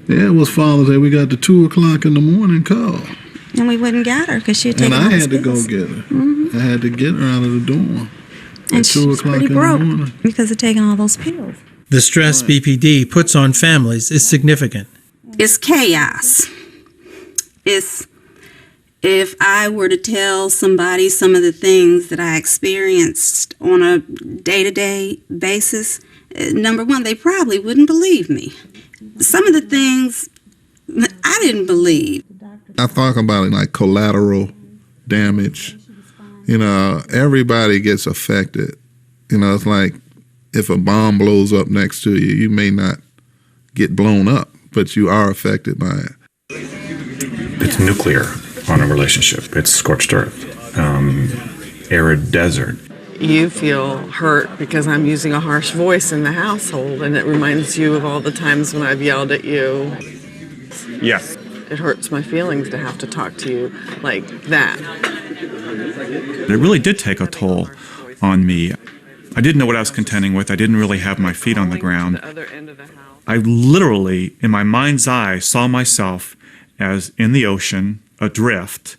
Yeah, it was Father's Day. We got the 2 o'clock in the morning call. And we wouldn't get her because she had taken And all I those had to go pills. get her. I had to get her out of the dorm And at 2 she's o'clock pretty in broke the morning. because of taking all those pills. The stress BPD puts on families is significant. It's chaos. It's, if I were to tell somebody some of the things that I experienced on a day-to-day basis, number one, they probably wouldn't believe me. Some of the things I didn't believe. I talk about it like collateral damage. You know, everybody gets affected. You know, it's like if a bomb blows up next to you, you may not get blown up, but you are affected by it. It's nuclear on a relationship. It's scorched earth, arid desert. You feel hurt because I'm using a harsh voice in the household, and it reminds you of all the times when I've yelled at you. Yes. It hurts my feelings to have to talk to you like that. It really did take a toll on me. I didn't know what I was contending with. I didn't really have my feet on the ground. I literally, in my mind's eye, saw myself as in the ocean, adrift,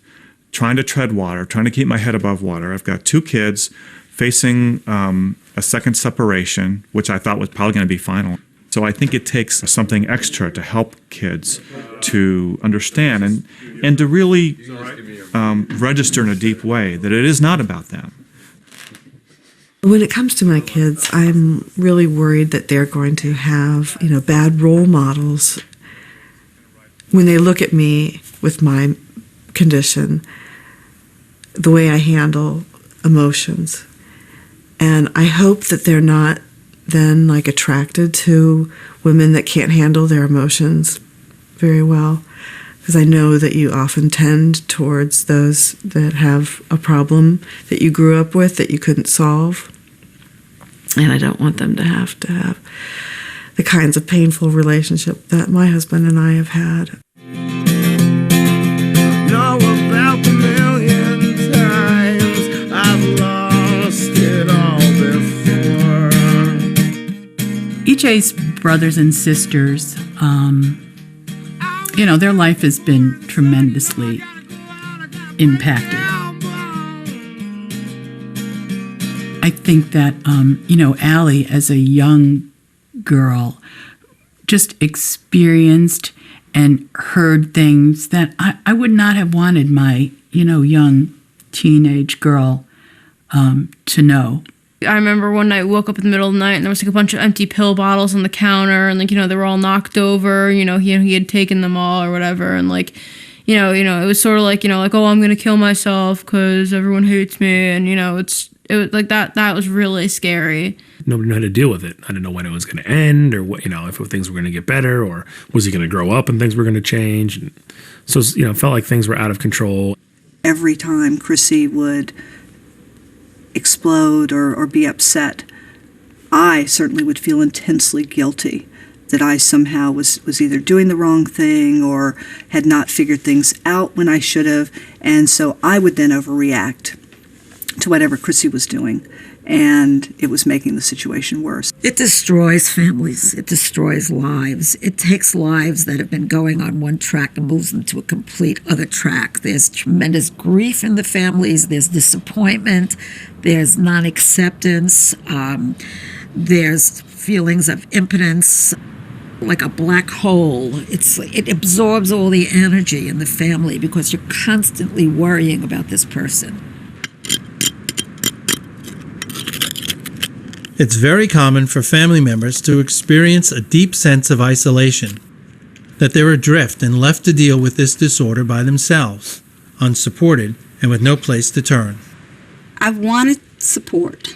trying to tread water, trying to keep my head above water. I've got 2 kids facing a second separation, which I thought was probably going to be final. So I think it takes something extra to help kids to understand and to really register in a deep way that it is not about them. When it comes to my kids, I'm really worried that they're going to have, bad role models when they look at me with my condition, the way I handle emotions. And I hope that they're not then attracted to women that can't handle their emotions very well, because I know that you often tend towards those that have a problem that you grew up with that you couldn't solve. And I don't want them to have the kinds of painful relationship that my husband and I have had. Know about the million times I've lost it all before. EJ's brothers and sisters, their life has been tremendously impacted. I think that, Allie, as a young girl, just experienced and heard things that I would not have wanted my, young teenage girl to know. I remember one night, woke up in the middle of the night and there was a bunch of empty pill bottles on the counter and they were all knocked over, he had taken them all or whatever. And it was sort of oh, I'm going to kill myself because everyone hates me. And, it was like that was really scary. Nobody knew how to deal with it. I didn't know when it was going to end or what, if things were going to get better or was he going to grow up and things were going to change. And so, it felt like things were out of control. Every time Chrissy would explode or be upset, I certainly would feel intensely guilty that I somehow was either doing the wrong thing or had not figured things out when I should have. And so I would then overreact to whatever Chrissy was doing, and it was making the situation worse. It destroys families. It destroys lives. It takes lives that have been going on one track and moves them to a complete other track. There's tremendous grief in the families. There's disappointment. There's non-acceptance. There's feelings of impotence, like a black hole. It absorbs all the energy in the family because you're constantly worrying about this person. It's very common for family members to experience a deep sense of isolation, that they're adrift and left to deal with this disorder by themselves, unsupported and with no place to turn. I've wanted support.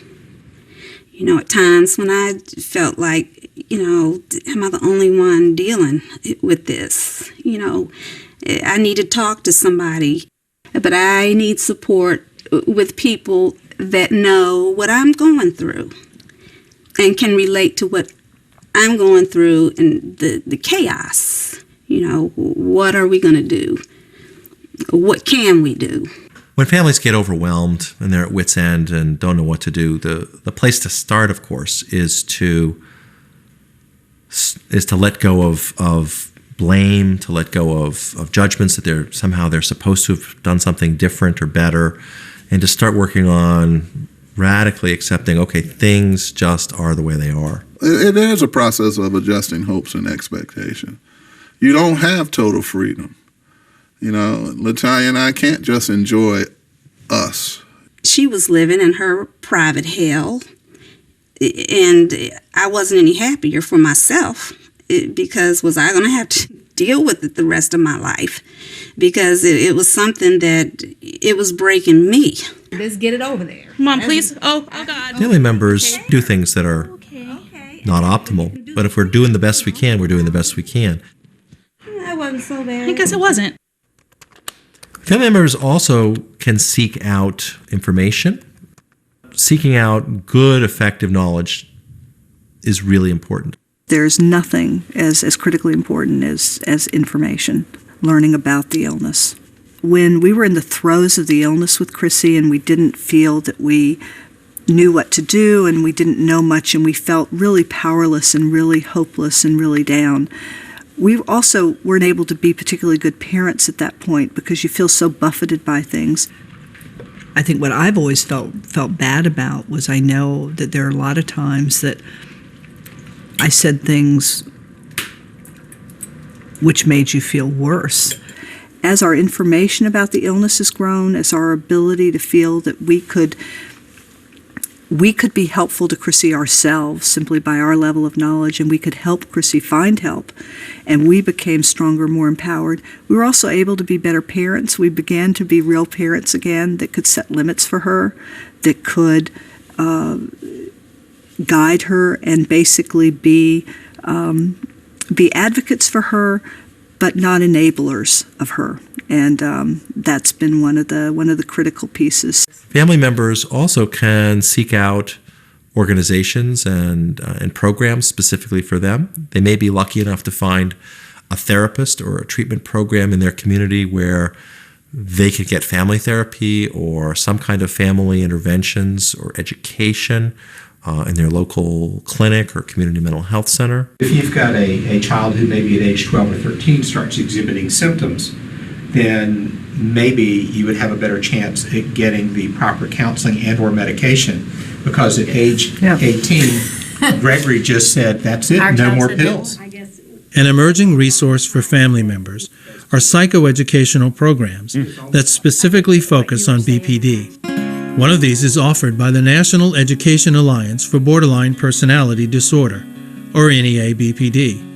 At times when I felt like, am I the only one dealing with this? I need to talk to somebody, but I need support with people that know what I'm going through and can relate to what I'm going through and the chaos. What are we going to do? What can we do? When families get overwhelmed and they're at wit's end and don't know what to do, the place to start, of course, is to let go of blame, to let go of judgments that they're supposed to have done something different or better, and to start working on radically accepting, okay, things just are the way they are. It is a process of adjusting hopes and expectations. You don't have total freedom. You know, Latonya and I can't just enjoy us. She was living in her private hell, and I wasn't any happier for myself because was I going to have to deal with it the rest of my life? Because it was something that it was breaking me. Let's get it over there. Come on, please. Oh God. Family members do things that are not optimal, but if we're doing the best we can, we're doing the best we can. That wasn't so bad. I guess it wasn't. Family members also can seek out information. Seeking out good, effective knowledge is really important. There's nothing as critically important as information, learning about the illness. When we were in the throes of the illness with Chrissy and we didn't feel that we knew what to do and we didn't know much and we felt really powerless and really hopeless and really down, we also weren't able to be particularly good parents at that point because you feel so buffeted by things. I think what I've always felt bad about was I know that there are a lot of times that I said things which made you feel worse. As our information about the illness has grown, as our ability to feel that we could be helpful to Chrissy ourselves simply by our level of knowledge, and we could help Chrissy find help, and we became stronger, more empowered. We were also able to be better parents. We began to be real parents again that could set limits for her, that could guide her and basically be advocates for her, but not enablers of her. And that's been one of the critical pieces. Family members also can seek out organizations and programs specifically for them. They may be lucky enough to find a therapist or a treatment program in their community where they could get family therapy or some kind of family interventions or education in their local clinic or community mental health center. If you've got a child who maybe at age 12 or 13 starts exhibiting symptoms, then maybe you would have a better chance at getting the proper counseling and or medication, because at age 18, Gregory just said, that's it, no more pills. An emerging resource for family members are psychoeducational programs that specifically focus on BPD. One of these is offered by the National Education Alliance for Borderline Personality Disorder, or NEA-BPD.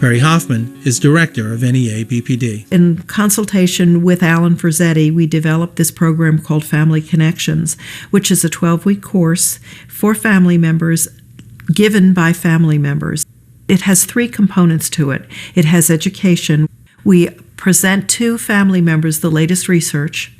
Perry Hoffman is director of NEA-BPD. In consultation with Alan Frazzetti, we developed this program called Family Connections, which is a 12-week course for family members given by family members. It has 3 components to it. It has education. We present to family members the latest research.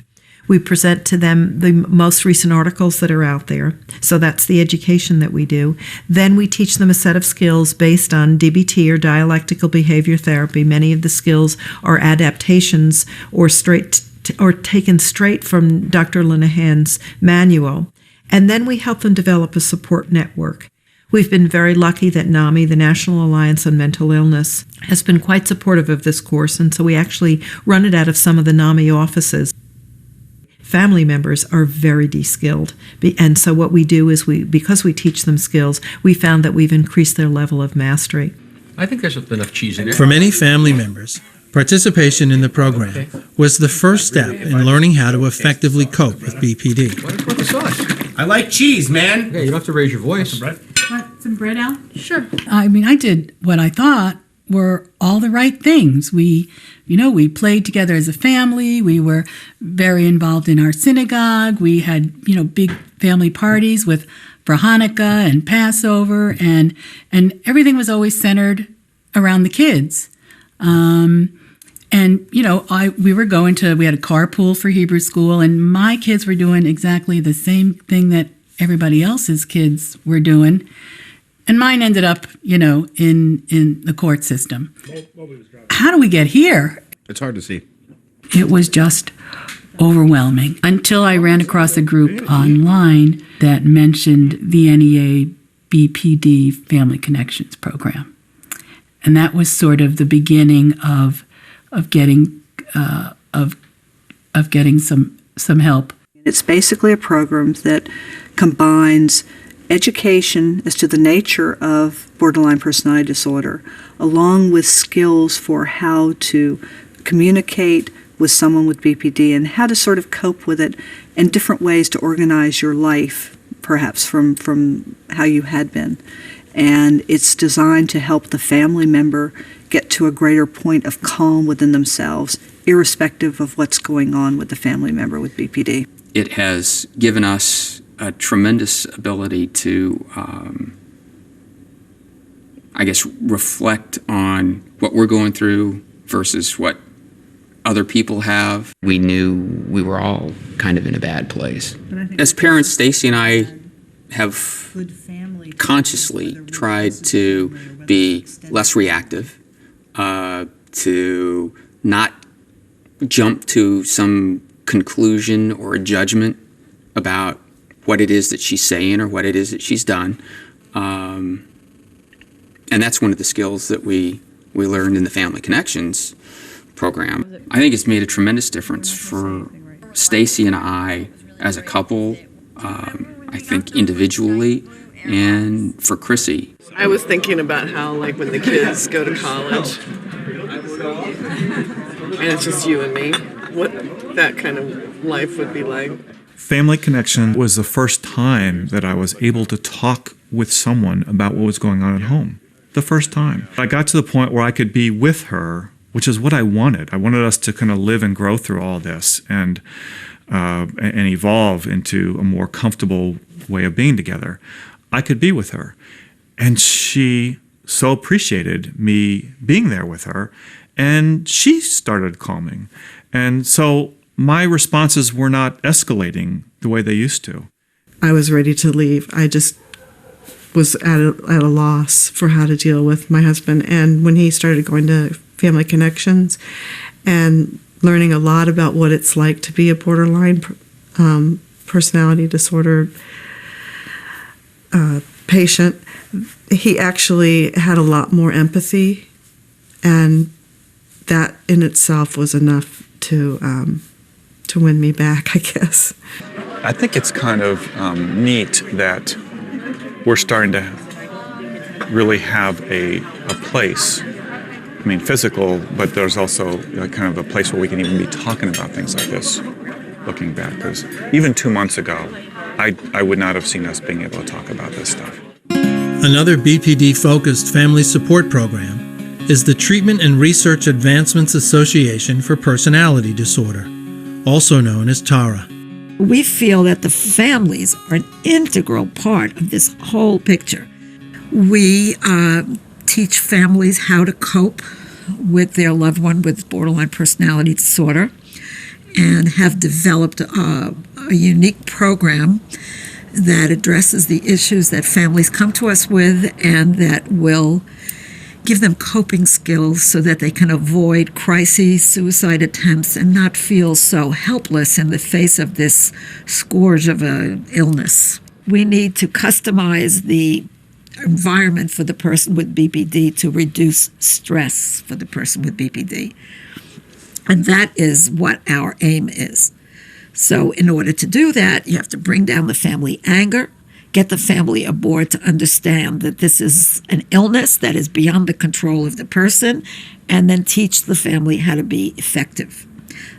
We present to them the most recent articles that are out there. So that's the education that we do. Then we teach them a set of skills based on DBT or dialectical behavior therapy. Many of the skills are adaptations or taken straight from Dr. Linehan's manual. And then we help them develop a support network. We've been very lucky that NAMI, the National Alliance on Mental Illness, has been quite supportive of this course, and so we actually run it out of some of the NAMI offices. Family members are very de-skilled, and so what we do is because we teach them skills, we found that we've increased their level of mastery. I think there's enough cheese in there. For many family members, participation in the program was the first step in learning how to effectively cope with BPD. What's the sauce? I like cheese, man. Yeah, you don't have to raise your voice. Want some bread, Al? Sure. I mean, I did what I thought were all the right things. We played together as a family. We were very involved in our synagogue. We had, big family parties for Hanukkah and Passover, and everything was always centered around the kids. We had a carpool for Hebrew school, and my kids were doing exactly the same thing that everybody else's kids were doing. And mine ended up, in the court system. How do we get here? It's hard to see. It was just overwhelming until I ran across a group online that mentioned the NEA BPD Family Connections program. And that was sort of the beginning of getting some help. It's basically a program that combines education as to the nature of borderline personality disorder, along with skills for how to communicate with someone with BPD and how to sort of cope with it, and different ways to organize your life, perhaps from how you had been. And it's designed to help the family member get to a greater point of calm within themselves, irrespective of what's going on with the family member with BPD. It has given us a tremendous ability to, reflect on what we're going through versus what other people have. We knew we were all kind of in a bad place. As parents, Stacy and I have consciously tried to be less reactive, to not jump to some conclusion or a judgment about what it is that she's saying or what it is that she's done. And that's one of the skills that we learned in the Family Connections program. I think it's made a tremendous difference for Stacy and I as a couple, I think individually, and for Chrissy. I was thinking about how, like, when the kids go to college, and it's just you and me, what that kind of life would be like. Family Connection was the first time that I was able to talk with someone about what was going on at home. The first time. I got to the point where I could be with her, which is what I wanted. I wanted us to kind of live and grow through all this and evolve into a more comfortable way of being together. I could be with her. And she so appreciated me being there with her, and she started calming. And so my responses were not escalating the way they used to. I was ready to leave. I just was at a loss for how to deal with my husband. And when he started going to Family Connections and learning a lot about what it's like to be a borderline personality disorder patient, he actually had a lot more empathy, and that in itself was enough to win me back, I guess. I think it's kind of neat that we're starting to really have a place. I mean, physical, but there's also kind of a place where we can even be talking about things like this, looking back. Because even 2 months ago, I would not have seen us being able to talk about this stuff. Another BPD-focused family support program is the Treatment and Research Advancements Association for Personality Disorder, also known as TARA. We feel that the families are an integral part of this whole picture. We teach families how to cope with their loved one with borderline personality disorder, and have developed a unique program that addresses the issues that families come to us with, and that will give them coping skills so that they can avoid crises, suicide attempts, and not feel so helpless in the face of this scourge of an illness. We need to customize the environment for the person with BPD to reduce stress for the person with BPD. And that is what our aim is. So in order to do that, you have to bring down the family anger, get the family aboard to understand that this is an illness that is beyond the control of the person, and then teach the family how to be effective.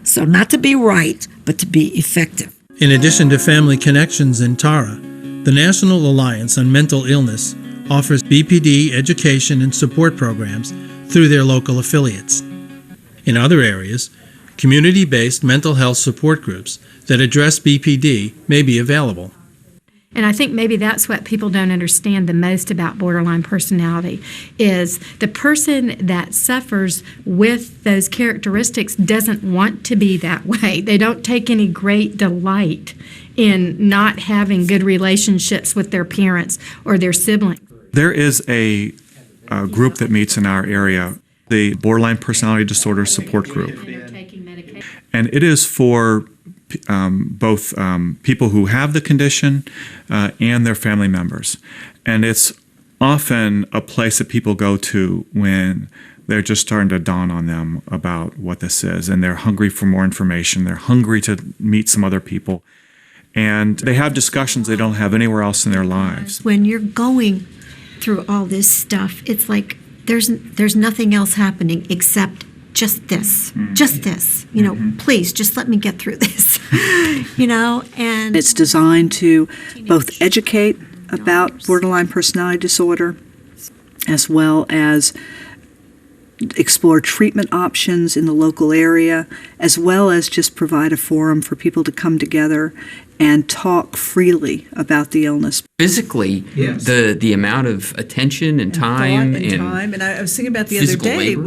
So not to be right, but to be effective. In addition to Family Connections and TARA, the National Alliance on Mental Illness offers BPD education and support programs through their local affiliates. In other areas, community-based mental health support groups that address BPD may be available. And I think maybe that's what people don't understand the most about borderline personality, is the person that suffers with those characteristics doesn't want to be that way. They don't take any great delight in not having good relationships with their parents or their siblings. There is a group that meets in our area, the Borderline Personality Disorder Support Group. And it is for both people who have the condition and their family members. And it's often a place that people go to when they're just starting to dawn on them about what this is, and they're hungry for more information. They're hungry to meet some other people, and they have discussions they don't have anywhere else in their lives. When you're going through all this stuff, it's like there's nothing else happening except just this, please just let me get through this, and it's designed to both educate about borderline personality disorder as well as explore treatment options in the local area, as well as just provide a forum for people to come together and talk freely about the illness. Physically, Yes. the amount of attention and time Thought and time. And I was thinking about the other physical day labor.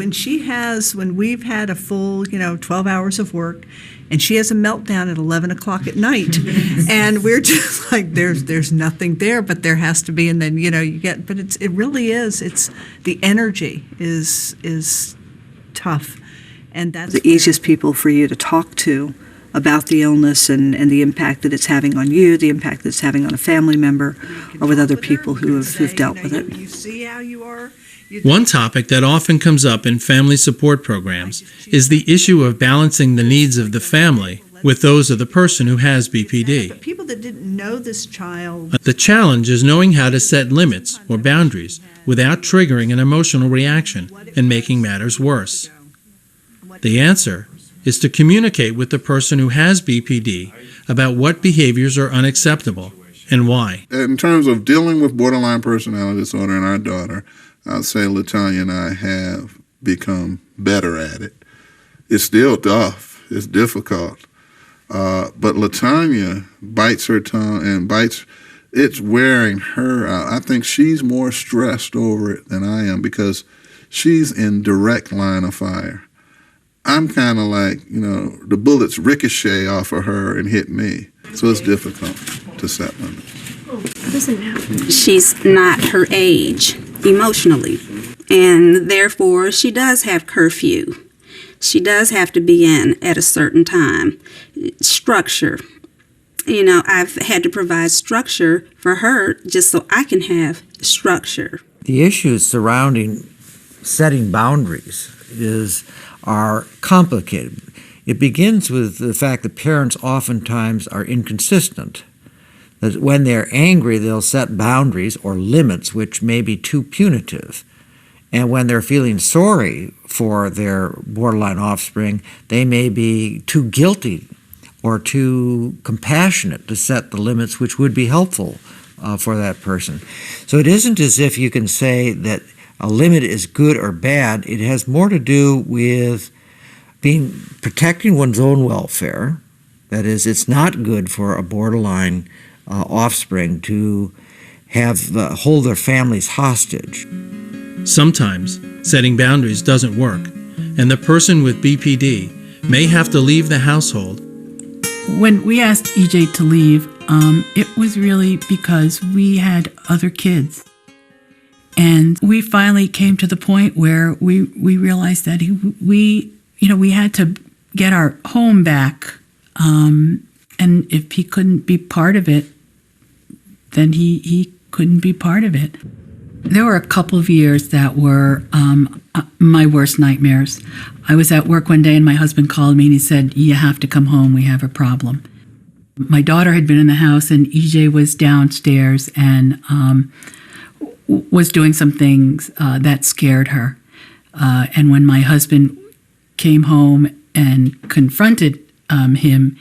when we've had a full, 12 hours of work, and she has a meltdown at 11 o'clock at night, and we're just like, there's nothing there, but there has to be, and then but it really is. It's the energy is tough, and that's The easiest people for you to talk to about the illness and the impact that it's having on you, the impact that it's having on a family member, or with other people who've dealt with it. You see how you are. One topic that often comes up in family support programs is the issue of balancing the needs of the family with those of the person who has BPD. People that didn't know this child. The challenge is knowing how to set limits or boundaries without triggering an emotional reaction and making matters worse. The answer is to communicate with the person who has BPD about what behaviors are unacceptable and why. In terms of dealing with borderline personality disorder in our daughter, I'd say LaTanya and I have become better at it. It's still tough. It's difficult. But LaTanya bites her tongue and it's wearing her out. I think she's more stressed over it than I am because she's in direct line of fire. I'm kind of like, the bullets ricochet off of her and hit me. So it's difficult to set limits. She's not her age emotionally, and therefore she does have curfew. She does have to be in at a certain time. Structure. I've had to provide structure for her just so I can have structure. The issues surrounding setting boundaries are complicated. It begins with the fact that parents oftentimes are inconsistent. That when they're angry, they'll set boundaries or limits which may be too punitive. And when they're feeling sorry for their borderline offspring, they may be too guilty or too compassionate to set the limits which would be helpful for that person. So it isn't as if you can say that a limit is good or bad. It has more to do with protecting one's own welfare. That is, it's not good for a borderline offspring to hold their families hostage. Sometimes setting boundaries doesn't work, and the person with BPD may have to leave the household. When we asked EJ to leave, it was really because we had other kids. And we finally came to the point where we realized that we had to get our home back. And if he couldn't be part of it, then he couldn't be part of it. There were a couple of years that were my worst nightmares. I was at work one day and my husband called me and he said, "You have to come home, we have a problem." My daughter had been in the house and EJ was downstairs and was doing some things that scared her. And when my husband came home and confronted him,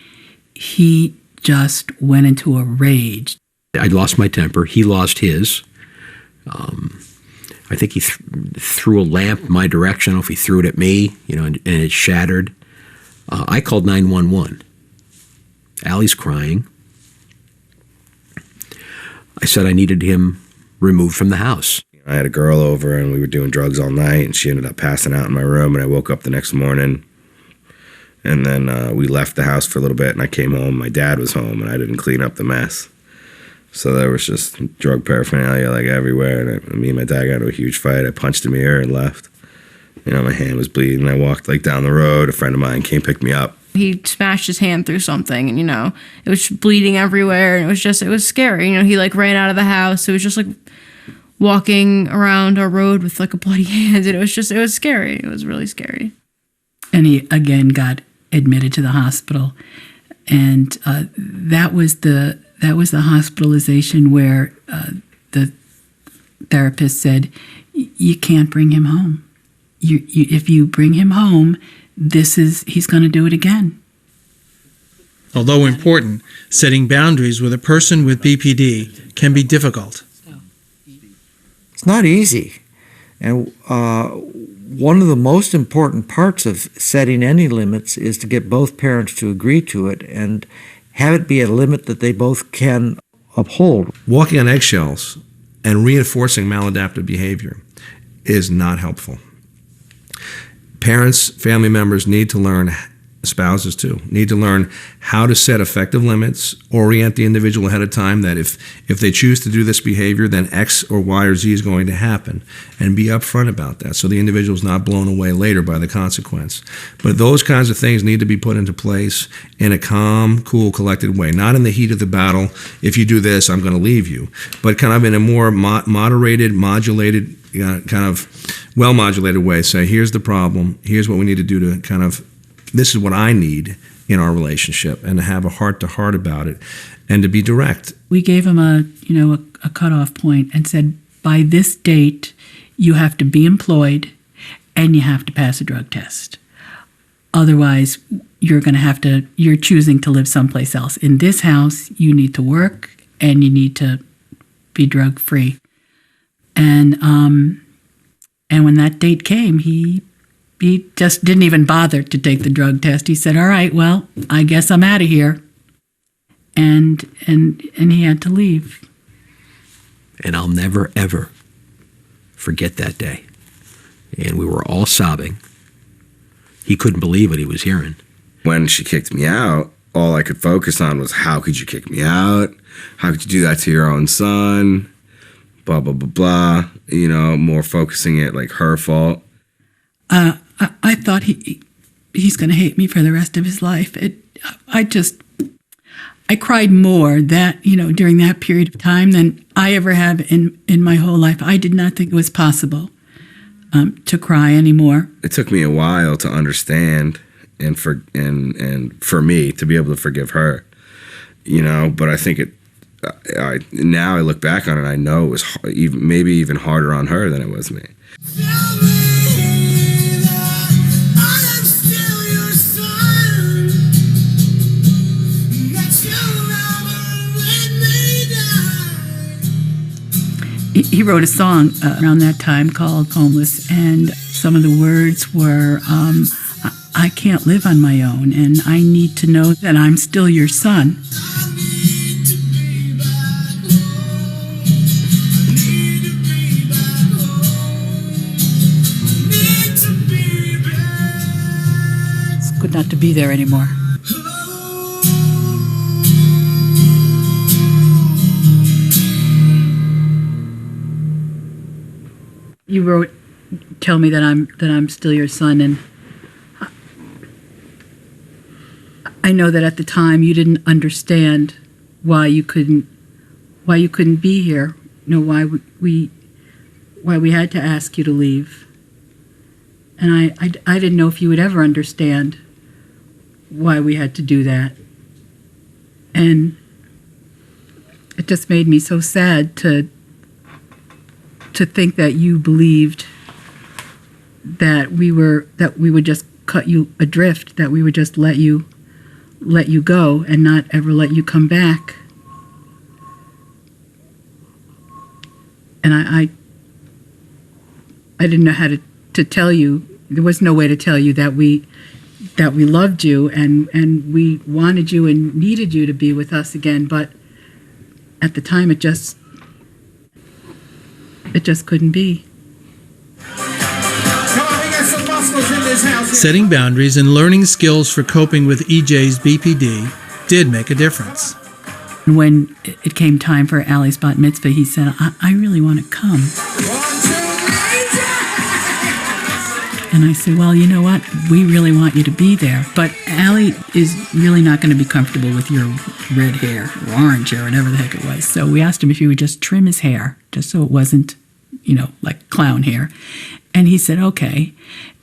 he just went into a rage. I lost my temper. He lost his. I think he threw a lamp my direction. I don't know if he threw it at me, and it shattered. I called 911. Allie's crying. I said I needed him removed from the house. I had a girl over and we were doing drugs all night and she ended up passing out in my room and I woke up the next morning and then we left the house for a little bit and I came home. My dad was home and I didn't clean up the mess. So there was just drug paraphernalia like everywhere and me and my dad got into a huge fight. I punched him here and left. My hand was bleeding. I walked down the road. A friend of mine came pick me up. He smashed his hand through something and, it was bleeding everywhere and it was scary. He ran out of the house. It was just walking around our road with like a bloody hand. And it was scary. It was really scary. And he again got admitted to the hospital, and that was the hospitalization where the therapist said, "You can't bring him home. If you bring him home, he's going to do it again." Although important, setting boundaries with a person with BPD can be difficult. It's not easy. And one of the most important parts of setting any limits is to get both parents to agree to it and have it be a limit that they both can uphold. Walking on eggshells and reinforcing maladaptive behavior is not helpful. Parents, family members need to learn, spouses too, need to learn how to set effective limits, orient the individual ahead of time that if they choose to do this behavior, then X or Y or Z is going to happen, and be upfront about that so the individual is not blown away later by the consequence. But those kinds of things need to be put into place in a calm, cool, collected way, not in the heat of the battle, if you do this, I'm going to leave you, but kind of in a more moderated, modulated, kind of well-modulated way. Say, here's the problem, here's what we need to do to kind of, this is what I need in our relationship, and to have a heart-to-heart about it, and to be direct. We gave him a cutoff point and said, by this date, you have to be employed and you have to pass a drug test. Otherwise, you're choosing to live someplace else. In this house, you need to work and you need to be drug-free. And when that date came, he just didn't even bother to take the drug test. He said, all right, well, I guess I'm out of here. And he had to leave. And I'll never, ever forget that day. And we were all sobbing. He couldn't believe what he was hearing. When she kicked me out, all I could focus on was, how could you kick me out? How could you do that to your own son? Blah, blah, blah, blah. More focusing it like her fault. I thought he's going to hate me for the rest of his life. I cried more during that period of time than I ever have in my whole life. I did not think it was possible to cry anymore. It took me a while to understand and for me to be able to forgive her, but I think now I look back on it, I know it was maybe even harder on her than it was me. He wrote a song around that time called Homeless, and some of the words were, I can't live on my own, and I need to know that I'm still your son. It's good not to be there anymore. You wrote, "Tell me that I'm still your son," and I know that at the time you didn't understand why you couldn't be here. Why we had to ask you to leave, and I didn't know if you would ever understand why we had to do that, and it just made me so sad to think that you believed that we would just cut you adrift, that we would just let you go and not ever let you come back. And I didn't know how to tell you. There was no way to tell you that we loved you and we wanted you and needed you to be with us again, but at the time it just couldn't be. Setting boundaries and learning skills for coping with EJ's BPD did make a difference. When it came time for Allie's bat mitzvah, he said, I really want to come. And I said, well, you know what? We really want you to be there. But Allie is really not going to be comfortable with your red hair or orange hair, whatever the heck it was. So we asked him if he would just trim his hair, just so it wasn't like clown hair. And he said, okay.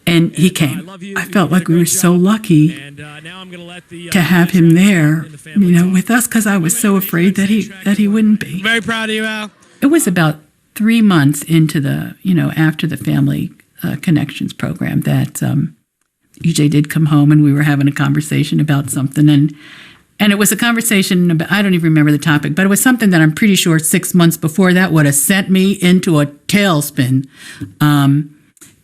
And he came. I felt like we were so lucky to have him there, with us, because I was so afraid that he wouldn't be. Very proud of you, Al. It was about 3 months into the, after the Family Connections program that EJ did come home, and we were having a conversation about something. And it was a conversation about, I don't even remember the topic, but it was something that I'm pretty sure 6 months before that would have sent me into a tailspin.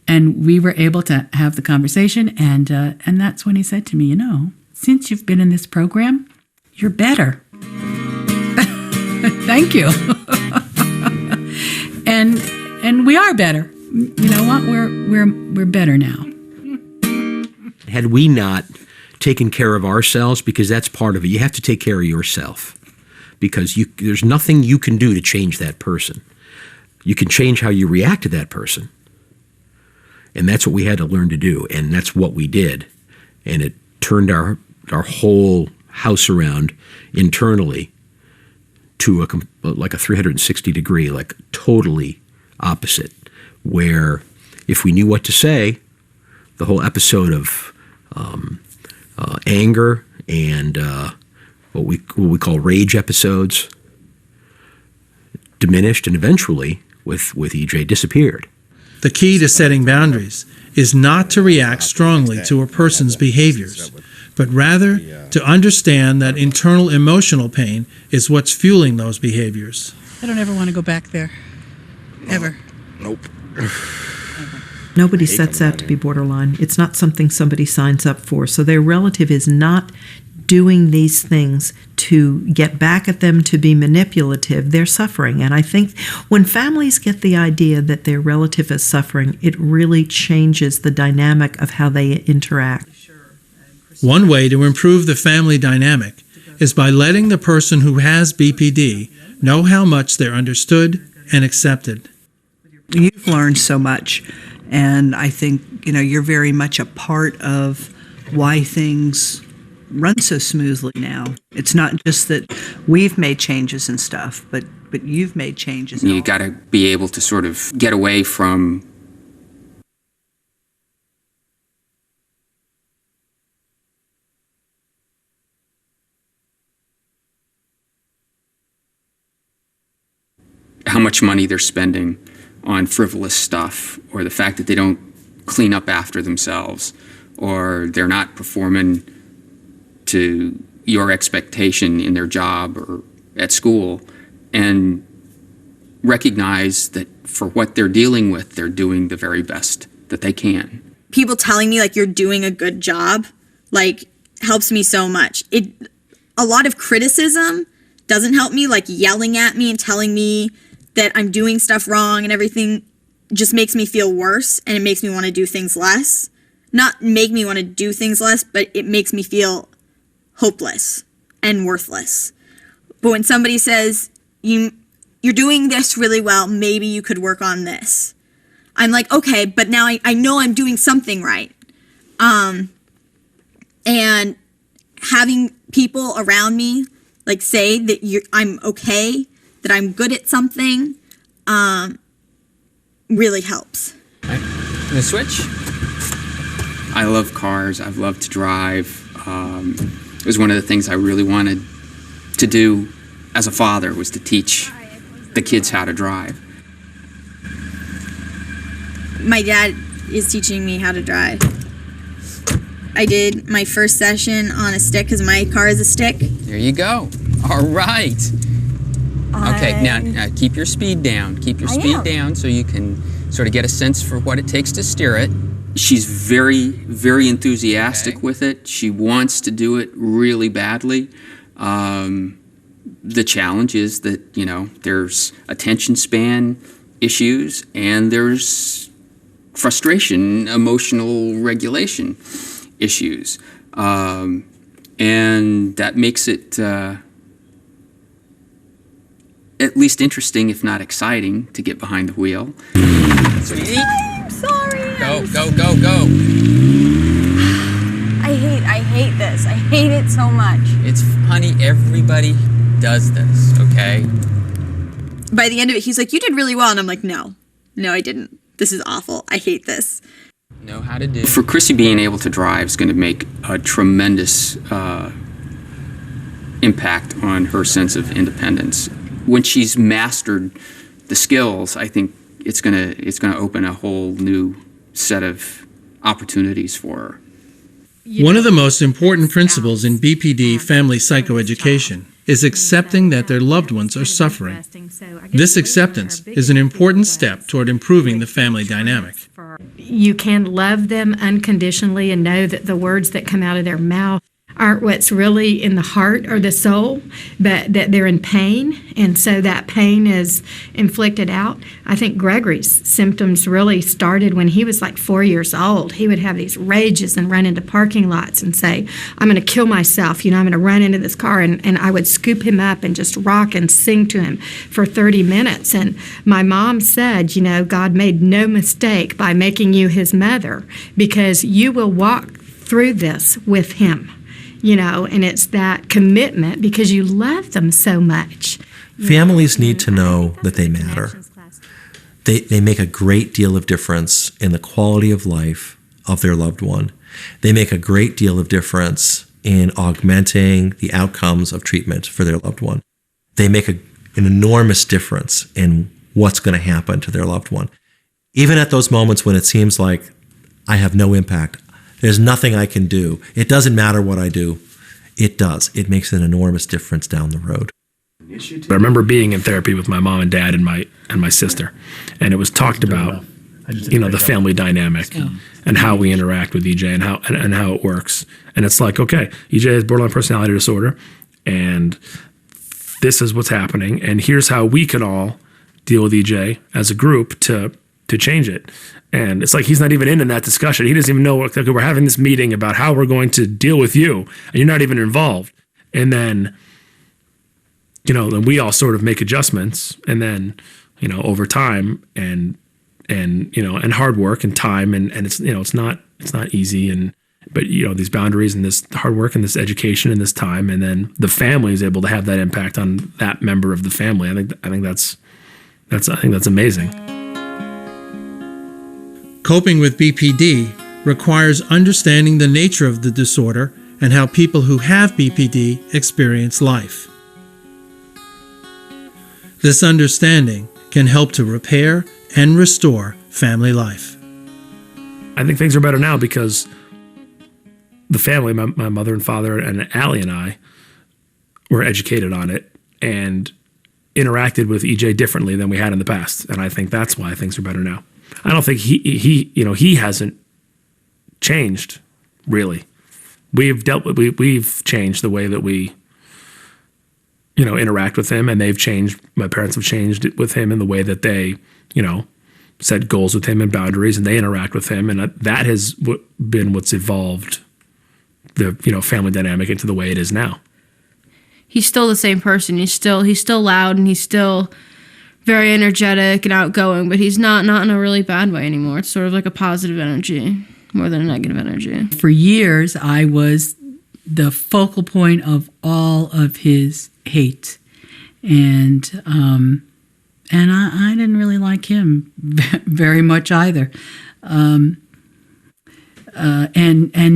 And we were able to have the conversation, and that's when he said to me, since you've been in this program, you're better. Thank you. and we are better. You know what? We're better now. Had we not taken care of ourselves, because that's part of it, you have to take care of yourself, because there's nothing you can do to change that person. You can change how you react to that person. And that's what we had to learn to do, and that's what we did. And it turned our whole house around internally to like a 360 degree, like totally opposite, where if we knew what to say, the whole episode of anger and what we call rage episodes diminished, and eventually with EJ disappeared. The key to setting boundaries is not to react strongly to a person's behaviors, but rather to understand that internal emotional pain is what's fueling those behaviors. I don't ever want to go back there. Ever. Nope. Nobody sets out to be borderline. It's not something somebody signs up for. So their relative is not doing these things to get back at them, to be manipulative. They're suffering. And I think when families get the idea that their relative is suffering, it really changes the dynamic of how they interact. One way to improve the family dynamic is by letting the person who has BPD know how much they're understood and accepted. You've learned so much, and I think, you're very much a part of why things run so smoothly now. It's not just that we've made changes and stuff, but you've made changes. You got to be able to sort of get away from how much money they're spending on frivolous stuff, or the fact that they don't clean up after themselves, or they're not performing to your expectation in their job or at school, and recognize that for what they're dealing with, they're doing the very best that they can. People telling me you're doing a good job, helps me so much. A lot of criticism doesn't help me, yelling at me and telling me that I'm doing stuff wrong and everything just makes me feel worse, and it makes me want to do things less. Not make me want to do things less, but it makes me feel hopeless and worthless. But when somebody says, you're doing this really well, maybe you could work on this, I'm like, okay, but now I know I'm doing something right. And having people around me say that I'm okay, that I'm good at something, really helps. Right. Gonna switch. I love cars. I've loved to drive. It was one of the things I really wanted to do as a father, was to teach the kids how to drive. My dad is teaching me how to drive. I did my first session on a stick because my car is a stick. There you go. All right. Okay, now keep your speed down. Keep your speed down so you can sort of get a sense for what it takes to steer it. She's very, very enthusiastic with it. She wants to do it really badly. The challenge is that, there's attention span issues, and there's frustration, emotional regulation issues. And that makes it at least interesting, if not exciting, to get behind the wheel. Sweetie? I'm sorry. Go, go, go, go. I hate this. I hate it so much. It's funny, everybody does this, okay? By the end of it, he's like, you did really well. And I'm like, no, no, I didn't. This is awful. I hate this. Know how to do. For Chrissy, being able to drive is going to make a tremendous impact on her sense of independence. When she's mastered the skills, I think it's going to open a whole new set of opportunities for her. One of the most important principles in BPD family psychoeducation is accepting that their loved ones are suffering. This acceptance is an important step toward improving the family dynamic. You can love them unconditionally and know that the words that come out of their mouth aren't what's really in the heart or the soul, but that they're in pain, and so that pain is inflicted out. I think Gregory's symptoms really started when he was like 4 years old. He would have these rages and run into parking lots and say, I'm going to kill myself, I'm going to run into this car, and I would scoop him up and just rock and sing to him for 30 minutes. And my mom said, God made no mistake by making you his mother, because you will walk through this with him. And it's that commitment because you love them so much. Families need to know that they matter. They make a great deal of difference in the quality of life of their loved one. They make a great deal of difference in augmenting the outcomes of treatment for their loved one. They make an enormous difference in what's going to happen to their loved one. Even at those moments when it seems like I have no impact, there's nothing I can do. It doesn't matter what I do. It does. It makes an enormous difference down the road. I remember being in therapy with my mom and dad and my sister, and it was talked about, the family dynamic and how we interact with EJ and how it works. And it's like, okay, EJ has borderline personality disorder, and this is what's happening, and here's how we can all deal with EJ as a group to change it. And it's like he's not even in that discussion. He doesn't even know, like, we're having this meeting about how we're going to deal with you, and you're not even involved. And then, then we all sort of make adjustments, and then, over time and hard work and time, and it's, it's not easy, but these boundaries and this hard work and this education and this time, and then the family is able to have that impact on that member of the family. I think that's amazing. Coping with BPD requires understanding the nature of the disorder and how people who have BPD experience life. This understanding can help to repair and restore family life. I think things are better now because the family, my mother and father and Allie and I, were educated on it and interacted with EJ differently than we had in the past. And I think that's why things are better now. I don't think he hasn't changed, really. We've changed the way that we, interact with him, and they've changed. My parents have changed it with him in the way that they, set goals with him and boundaries, and they interact with him, and that has been what's evolved the family dynamic into the way it is now. He's still the same person. He's still loud, and he's still very energetic and outgoing, but he's not in a really bad way anymore. It's sort of like a positive energy more than a negative energy. For years, I was the focal point of all of his hate, and I didn't really like him very much either. And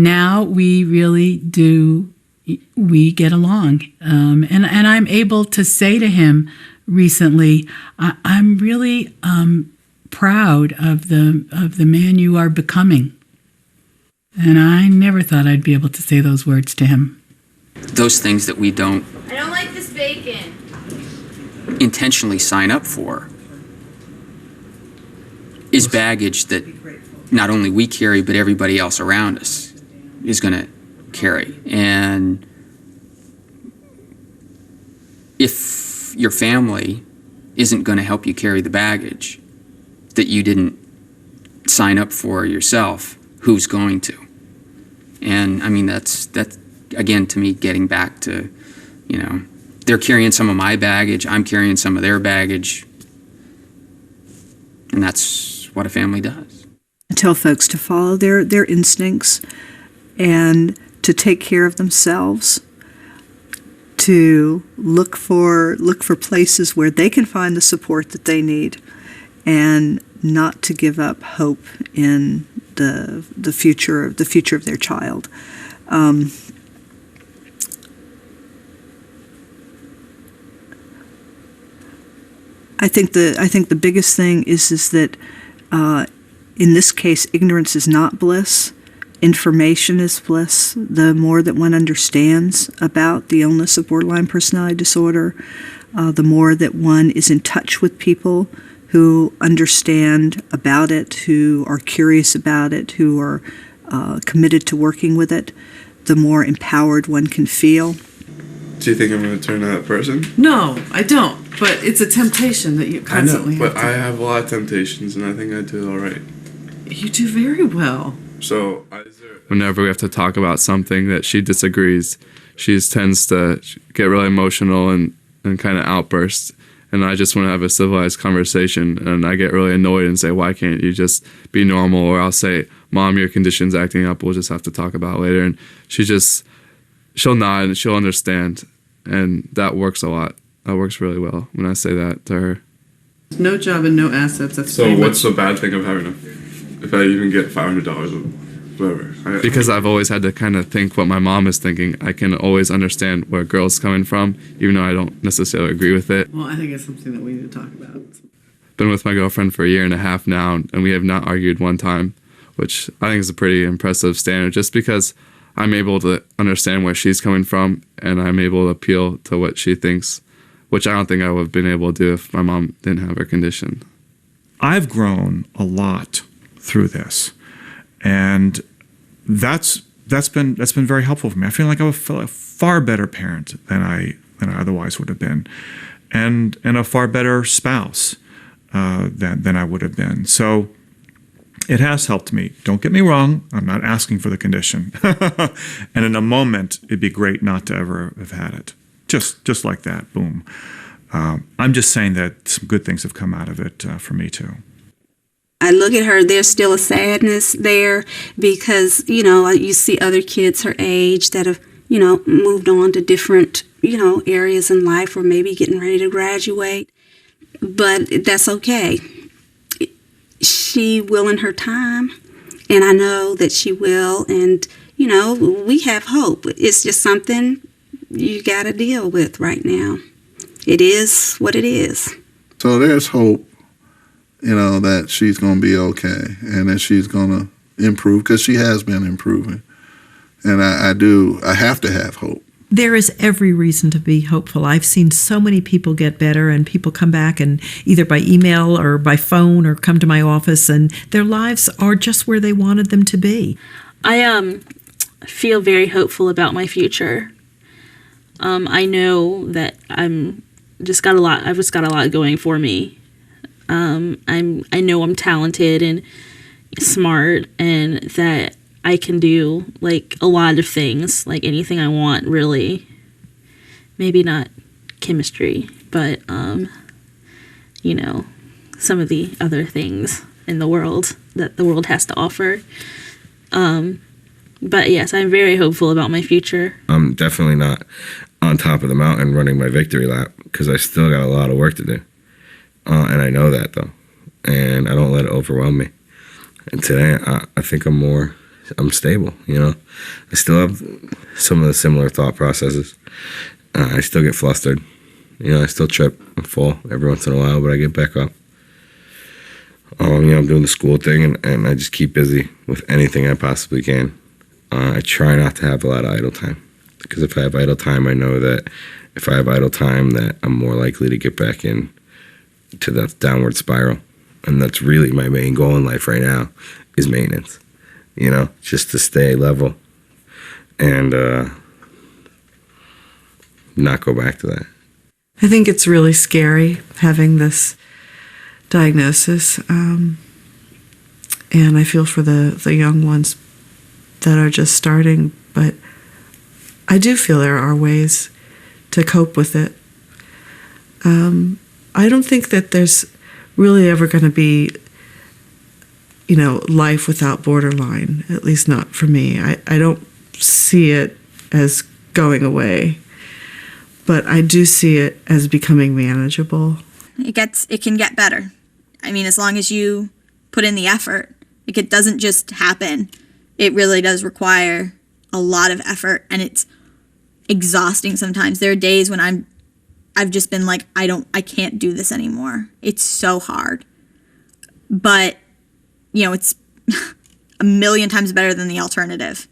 now we really do. We get along, and I'm able to say to him recently, I'm really proud of the man you are becoming. And I never thought I'd be able to say those words to him. Those things that we don't I don't like this bacon. intentionally sign up for is baggage that not only we carry, but everybody else around us is going to carry. And if your family isn't going to help you carry the baggage that you didn't sign up for yourself, who's going to? And I mean, that's again, to me, getting back to, they're carrying some of my baggage, I'm carrying some of their baggage, and that's what a family does. I tell folks to follow their instincts and to take care of themselves, to look for places where they can find the support that they need, and not to give up hope in the future of their child. I think the biggest thing is that in this case, ignorance is not bliss. Information is bliss. The more that one understands about the illness of borderline personality disorder, the more that one is in touch with people who understand about it, who are curious about it, who are committed to working with it, the more empowered one can feel. Do you think I'm going to turn that person? No, I don't. But it's a temptation that you constantly I know, but have to. I have a lot of temptations, and I think I do all right. You do very well. So, whenever we have to talk about something that she disagrees, she tends to get really emotional and kind of outburst. And I just want to have a civilized conversation, and I get really annoyed and say, why can't you just be normal? Or I'll say, Mom, your condition's acting up. We'll just have to talk about it later. And she'll nod and she'll understand. And that works a lot. That works really well when I say that to her. No job and no assets. That's so what's the bad thing of having if I even get $500 or whatever? Because I've always had to kind of think what my mom is thinking. I can always understand where a girl's coming from, even though I don't necessarily agree with it. Well, I think it's something that we need to talk about. Been with my girlfriend for 1.5 years now, and we have not argued one time, which I think is a pretty impressive standard, just because I'm able to understand where she's coming from, and I'm able to appeal to what she thinks, which I don't think I would have been able to do if my mom didn't have her condition. I've grown a lot through this, and that's been very helpful for me. I feel like I'm a far better parent than I otherwise would have been, and a far better spouse than I would have been. So it has helped me. Don't get me wrong. I'm not asking for the condition, and in a moment, it'd be great not to ever have had it. Just like that, boom. I'm just saying that some good things have come out of it for me too. I look at her, there's still a sadness there because, you see other kids her age that have, moved on to different, areas in life or maybe getting ready to graduate. But that's okay. She will in her time, and I know that she will. And, we have hope. It's just something you got to deal with right now. It is what it is. So there's hope, that she's going to be okay and that she's going to improve because she has been improving. And I have to have hope. There is every reason to be hopeful. I've seen so many people get better and people come back and either by email or by phone or come to my office and their lives are just where they wanted them to be. I feel very hopeful about my future. I know that I've just got a lot going for me. I know I'm talented and smart and that I can do like a lot of things, like anything I want, really. Maybe not chemistry, but some of the other things in the world that the world has to offer. But yes, I'm very hopeful about my future. I'm definitely not on top of the mountain running my victory lap because I still got a lot of work to do. And I know that, though. And I don't let it overwhelm me. And today, I think I'm stable, I still have some of the similar thought processes. I still get flustered. I still trip and fall every once in a while, but I get back up. I'm doing the school thing, and I just keep busy with anything I possibly can. I try not to have a lot of idle time, because if I have idle time, I know that if I have idle time, that I'm more likely to get back in to that downward spiral. And that's really my main goal in life right now is maintenance, just to stay level and not go back to that. I think it's really scary having this diagnosis, and I feel for the young ones that are just starting, but I do feel there are ways to cope with it. I don't think that there's really ever going to be, life without borderline, at least not for me. I don't see it as going away, but I do see it as becoming manageable. It can get better. I mean, as long as you put in the effort, like, it doesn't just happen. It really does require a lot of effort, and it's exhausting sometimes. There are days when I've just been like, I can't do this anymore. It's so hard. But, you know, it's a million times better than the alternative.